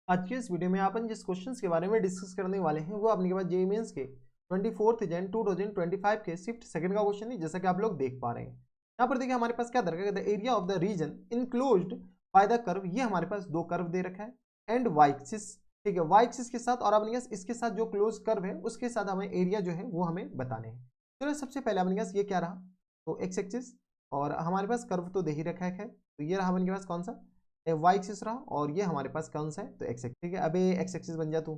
आज के इस वीडियो में अपन जिस क्वेश्चंस के बारे में डिस्कस करने वाले हैं वो अपने के पास जेईई मेंस के 24 जन 2025 के शिफ्ट सेकंड का क्वेश्चन है, जैसा कि आप लोग देख पा रहे हैं। यहाँ पर देखिए हमारे पास क्या दरकार है, area of the region enclosed by the curve. ये हमारे पास दो कर्व दे रखा है एंड वाई एक्सिस, ठीक है, वाई एक्सिस के साथ और अपने पास इसके साथ जो क्लोज कर्व है उसके साथ हमें एरिया जो है वो हमें बताने हैं। चलो सबसे पहले अपने पास ये क्या रहा, तो एक्स एक्सिस और हमारे पास कर्व तो दे ही रखा है, तो ये रहा अपने पास कौन सा वाई एक्सिस रहा और ये हमारे पास कौन सा है तो एक्स एक्सिस, ठीक है। अब ये एक्स एक्सिस बन जा तू,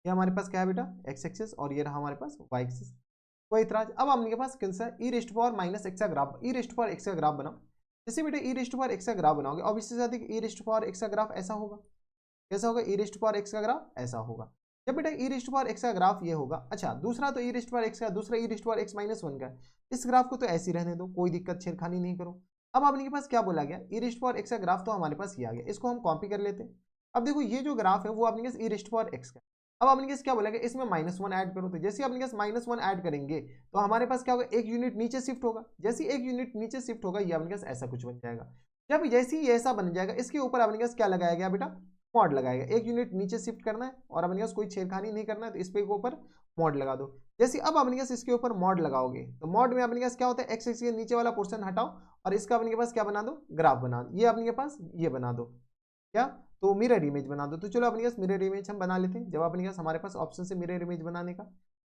ये हमारे पास क्या है बेटा एक्स एक्सिस और ये रहा हमारे पास वाई एक्सिस। कोई इतराज? अब हमने के पास कौन सा ई रेस्ट पावर माइनस एक्स का ग्राफ, ई रेस्ट पावर एक्स का ग्राफ बनाओ। जैसे बेटा ई रेस्ट पावर एक्स का ग्राफ बनाओगे और इससे ज्यादा ई रेस्ट पावर एक्स का ग्राफ ऐसा होगा, कैसा होगा, ई रेस्ट पावर एक्स का ग्राफ ऐसा होगा। जब बेटा ई रेस्ट पावर एक्स का ग्राफ ये होगा, अच्छा दूसरा तो ई रेस्ट पावर एक्स का, दूसरा e raised power x minus one का, इस ग्राफ को तो ऐसे ही रहने दो, कोई दिक्कत छेड़खानी नहीं करो। अब आपके पास क्या बोला गया, ई रेस्ट पावर एक्स का ग्राफ तो हमारे पास ये आ गया, इसको हम कॉपी कर लेते हैं। अब देखो ये जो ग्राफ है वो आपके पास ई रेस्ट पावर एक्स का, अब आपके पास क्या बोला गया, इसमें माइनस वन ऐड करो, तो जैसे आपके पास माइनस वन ऐड करेंगे तो हमारे पास क्या होगा, एक यूनिट नीचे शिफ्ट होगा। जैसे एक यूनिट नीचे शिफ्ट होगा ये आपके पास ऐसा कुछ बन जाएगा। जब जैसे ही ऐसा बन जाएगा इसके ऊपर आपके पास क्या लगाया गया बेटा, मॉड लगाएगा। एक यूनिट नीचे शिफ्ट करना है और अपने पास कोई छेड़खानी नहीं करना है, तो इस पे ऊपर मॉड लगा दो। जैसे अब अपने पास इसके ऊपर मॉड लगाओगे तो मॉड में अपने पास क्या होता है, एक्स एक्सिस के नीचे वाला पोर्शन हटाओ और इसका अपने पास क्या बना दो, ग्राफ बना दो। ये अपने पास ये बना दो क्या, तो मिरर इमेज बना दो। तो चलो अपने पास मिरर इमेज हम बना लेते हैं। जब अपने पास हमारे पास ऑप्शन से मिरर इमेज बनाने का,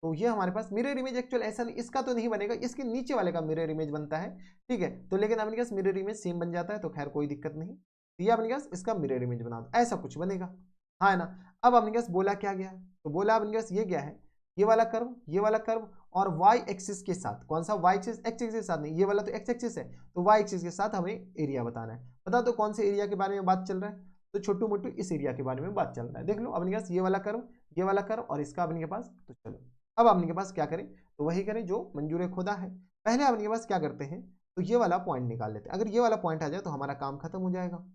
तो ये हमारे पास मिरर इमेज एक्चुअल ऐसा नहीं, इसका तो नहीं बनेगा, इसके नीचे वाले का मिरर इमेज बनता है, ठीक है। तो लेकिन अपने पास मिरर इमेज सेम बन जाता है, तो खैर कोई दिक्कत नहीं। ये अपने पास इसका मिरर इमेज बना दो, ऐसा कुछ बनेगा, हाँ है ना। अब अपने पास बोला क्या गया है, तो बोला अपने पास ये गया है, ये वाला कर्व, ये वाला कर्व और वाई एक्सिस के साथ, कौन सा वाई एक्सिस, एक्स एक्सिस के साथ नहीं, ये वाला तो एक्स एक्सिस है, तो वाई एक्सिस के साथ हमें एरिया बताना है। बता दो कौन से एरिया के बारे में बात चल रहा है, तो छोटू मोटू इस एरिया के बारे में बात चल रहा है। देख लो अपने पास ये वाला कर्व, ये वाला कर्व और इसका अपने के पास, तो चलो अब अपने के पास क्या करें, तो वही करें जो मंजूर खुदा है। पहले अपने के पास क्या करते हैं, तो ये वाला पॉइंट निकाल लेते हैं। अगर ये वाला पॉइंट आ जाए तो हमारा काम खत्म हो जाएगा।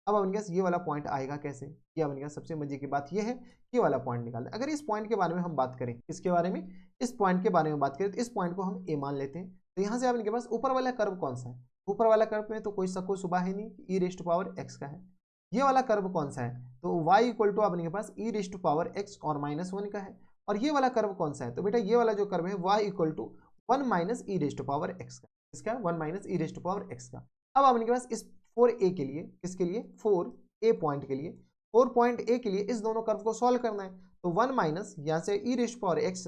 अब अपने पास ये वाला पॉइंट आएगा कैसे, ये अपने पास सबसे मजे की बात ये है, ये वाला पॉइंट निकालना। अगर इस पॉइंट के बारे में हम बात करें, इसके बारे में, इस पॉइंट के बारे में बात करें, तो इस पॉइंट को हम ए मान लेते हैं। तो यहाँ से अपने पास ऊपर वाला कर्व कौन सा है, ऊपर वाला कर्व में तो कोई शक्को शुबा है नहीं, ई रेस्ट पावर एक्स का है। ये वाला कर्व कौन सा है, तो y इक्वल टू अपने पास e raised to power x और माइनस वन का है। और ये वाला कर्व कौन सा है, तो बेटा ये वाला जो कर्व है y equal to one minus e raised to power x का, इसका one minus e raised to power x का। अब अपने पास इस 4a के लिए, किसके लिए, 4a पॉइंट के लिए, 4 पॉइंट a के लिए इस दोनों कर्व को सॉल्व करना है। तो वन माइनस यहाँ से ई रेस्ट पावर एक्स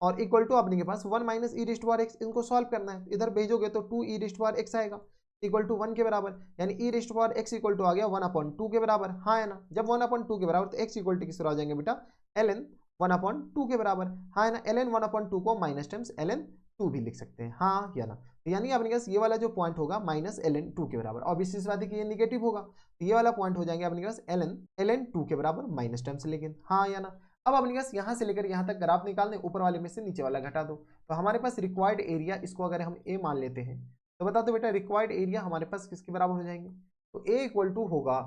और इक्वल टू अपने के पास one minus e raised power x, इनको सॉल्व करना है। इधर भेजोगे तो 2 ई रेस्ट पावर एक्स आएगा इक्वल टू 1 के बराबर, यानी e raised power x equal to आ गया 1/2 के बराबर, हाँ है ना। जब 1/2 के बराबर तो एक्स इक्वल टू किस तरह आ जाएंगे बेटा, ln 1/2 के बराबर, हाँ है ना। ln 1/2 को माइनस टाइम्स ln 2 भी लिख सकते हैं, हाँ या ना। तो यानी अपने पास ये वाला जो पॉइंट होगा माइनस ln 2 के बराबर, और इसी बात है कि ये निगेटिव होगा, तो ये वाला पॉइंट हो जाएंगे अपने पास ln 2 के बराबर माइनस टाइम्स, लेकिन हाँ या ना। अब अपने पास यहाँ से लेकर यहाँ तक ग्राफ निकालने, ऊपर वाले में से नीचे वाला घटा दो, तो हमारे पास रिक्वायर्ड एरिया, इसको अगर हम ए मान लेते हैं, तो बता दो बेटा रिक्वायर्ड एरिया हमारे पास किसके बराबर हो जाएंगे, तो ए इक्वल टू होगा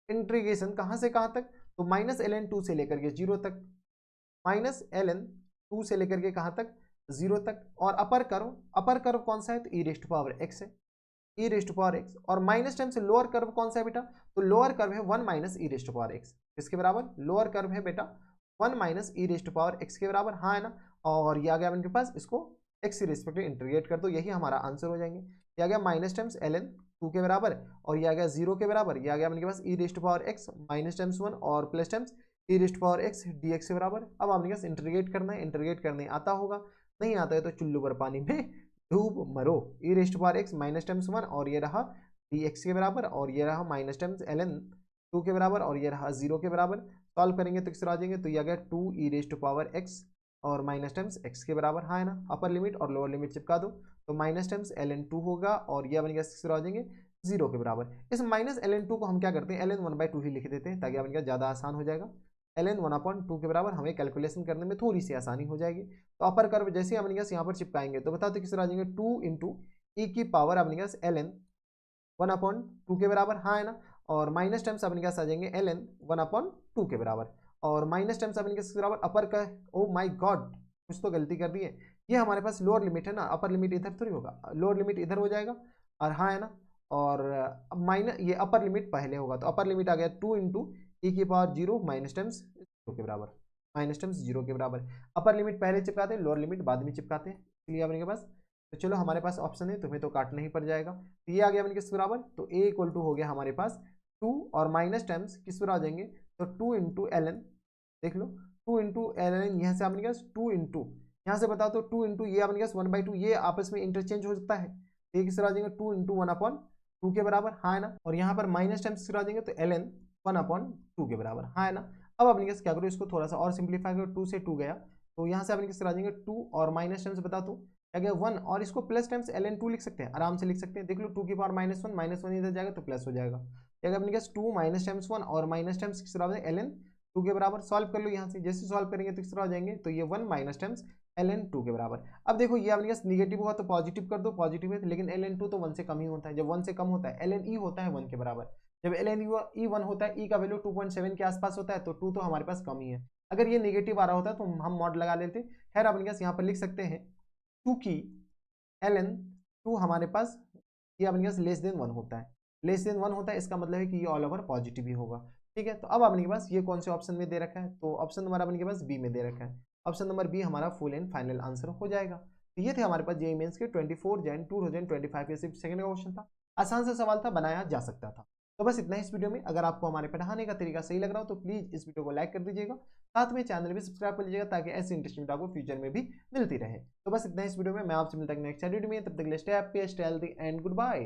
इंटीग्रेशन कहाँ से कहाँ तक, तो माइनस ln 2 से लेकर के 0 तक, माइनस ln 2 से लेकर के कहाँ तक, 0 तक। और अपर कर्व कौन सा है, तो ई रेस्ट पावर एक्स है, ई रेस्ट पावर एक्स। और माइनस टाइम से लोअर कर्व कौन सा है बेटा, तो लोअर कर्व है 1 minus e raised power x, किसके बराबर, लोअर कर्व है बेटा 1 minus e raised power x के बराबर, हाँ है ना। और ये आ गया अपने पास, इसको एक्स के रिस्पेक्ट में इंटीग्रेट कर दो, यही हमारा आंसर हो जाएंगे। ये आ गया माइनस टाइम्स ln 2 के बराबर और ये आ गया 0 के बराबर, ये आ गया अपने पास e raised power x minus times 1 और plus times e raised power x dx के बराबर। अब अपने पास इंटीग्रेट करना है, इंटीग्रेट करने आता होगा, नहीं आता है तो चुल्लू पर पानी में डूब मरो। E raised power x minus times 1 और ये रहा dx के बराबर, और ये रहा माइनस टाइम्स ln 2 के बराबर, और ये रहा 0 के बराबर। सॉल्व करेंगे तो किस तरह आ जाएंगे, तो ये आ गया 2 e raised to power x और माइनस टाइम्स एक्स के बराबर, हाँ है ना। अपर लिमिट और लोअर लिमिट चिपका दो, तो माइनस टाइम्स ln 2 होगा और ये बन गया किस तरह आ जाएंगे, 0 के बराबर। इस माइनस ln 2 को हम क्या करते हैं, ln 1/2 ही लिख देते हैं, ताकि बन गया ज़्यादा आसान हो जाएगा। ln 1/2 के बराबर हमें कैलकुलेशन करने में थोड़ी सी आसानी हो जाएगी। तो अपर कर्व जैसे हम यहाँ पर चिपकाएंगे तो बताओ तो किस तरह आ जाएंगे, 2 इंटू ई की पावर अपने पास ln 1/2 के बराबर, हाँ है ना। और माइनस टाइम्स अपने पास आ जाएंगे ln 1/2 के बराबर, और माइनस टाइम्स अपने के बराबर अपर का, ओ माय गॉड कुछ तो गलती कर दी है, ये हमारे पास लोअर लिमिट है ना, अपर लिमिट इधर थोड़ी होगा, लोअर लिमिट इधर हो जाएगा, और हाँ है ना। और माइनस ये अपर लिमिट पहले होगा, तो अपर लिमिट आ गया 2 इंटू e की पावर 0 माइनस टर्म्स 0 के बराबर, माइनस टर्म्स 0 के बराबर। अपर लिमिट पहले चिपकाते हैं, लोअर लिमिट बाद में चिपकाते हैं, इसलिए अपने के पास तो चलो हमारे पास ऑप्शन है, तुम्हें तो काटना ही पड़ जाएगा। तो ये आ गया अपने किस बराबर, तो a इक्वल टू हो गया हमारे पास 2 और माइनस टर्म्स किस बराबर आ जाएंगे, तो 2 इंटू एल एन, देख लो 2 इंटू एल एन, यहाँ से अपने पास 2 इंटू, यहाँ से बताओ तो 2 इंटू ये अपने पास 1/2, ये आपस में इंटरचेंज हो सकता है, ये किस तरह आ जाएंगे 2 इंटू 1/2 के बराबर, हाँ है ना। और यहाँ पर माइनस टर्म्स किस तरह आ जाएंगे, तो एल एन 1/2 के बराबर, हाँ है ना। अब अपने पास क्या करो, इसको थोड़ा सा और सिंप्लीफाई करो, 2 से 2 गया, तो यहाँ से अपने किस तरह आ जाएंगे 2 और माइनस टर्म्स बता दो क्या गया 1, और इसको प्लस टाइम्स ln 2 लिख सकते हैं, आराम से लिख सकते हैं, देख लो 2 की पावर -1, -1 इधर जाएगा तो प्लस हो जाएगा, क्या अपने पास 2 माइनस टाइम्स 1 और माइनस टाइम्स किस तरह ln 2 के बराबर। सॉल्व कर लो यहाँ से, जैसे सॉल्व करेंगे तो किस तरह आ जाएंगे, तो ये 1 माइनस टाइम्स ln 2 के बराबर। अब देखो ये अपने पास निगेटिव होगा तो पॉजिटिव कर दो, पॉजिटिव है, लेकिन ln 2 तो 1 से कम ही होता है, जब 1 से कम होता है ln e होता है 1 के बराबर, जब ln e 1 होता है, e का वैल्यू 2.7 के आसपास होता है, तो 2 तो हमारे पास कम ही है। अगर ये नेगेटिव आ रहा होता है तो हम मॉड लगा लेते, खैर अपने पास यहाँ पर लिख सकते हैं क्योंकि ln 2 हमारे पास ये अपने पास लेस देन 1 होता है, लेस देन 1 होता है, इसका मतलब है कि ये ऑल ओवर पॉजिटिव ही होगा, ठीक है। तो अब अपने के पास ये कौन से ऑप्शन में दे रखा है, तो ऑप्शन नंबर अपने के पास बी में दे रखा है, ऑप्शन नंबर बी हमारा फुल एंड फाइनल आंसर हो जाएगा। तो ये थे हमारे पास जेईई मेंस के 24 जन 2025 के शिफ्ट सेकंड का क्वेश्चन था, आसान सा सवाल था, बनाया जा सकता था। तो बस इतना ही इस वीडियो में, अगर आपको हमारे पढ़ाने का तरीका सही लग रहा हो तो प्लीज इस वीडियो को लाइक कर दीजिएगा, साथ में चैनल भी सब्सक्राइब कर लीजिएगा ताकि ऐसी इंटरेस्टिंग वीडियो आपको फ्यूचर में भी मिलती रहे। तो बस इतना इस वीडियो में, मैं आपसे मिलता हूं नेक्स्ट वीडियो में, तब तक के लिए stay happy, stay healthy and good bye.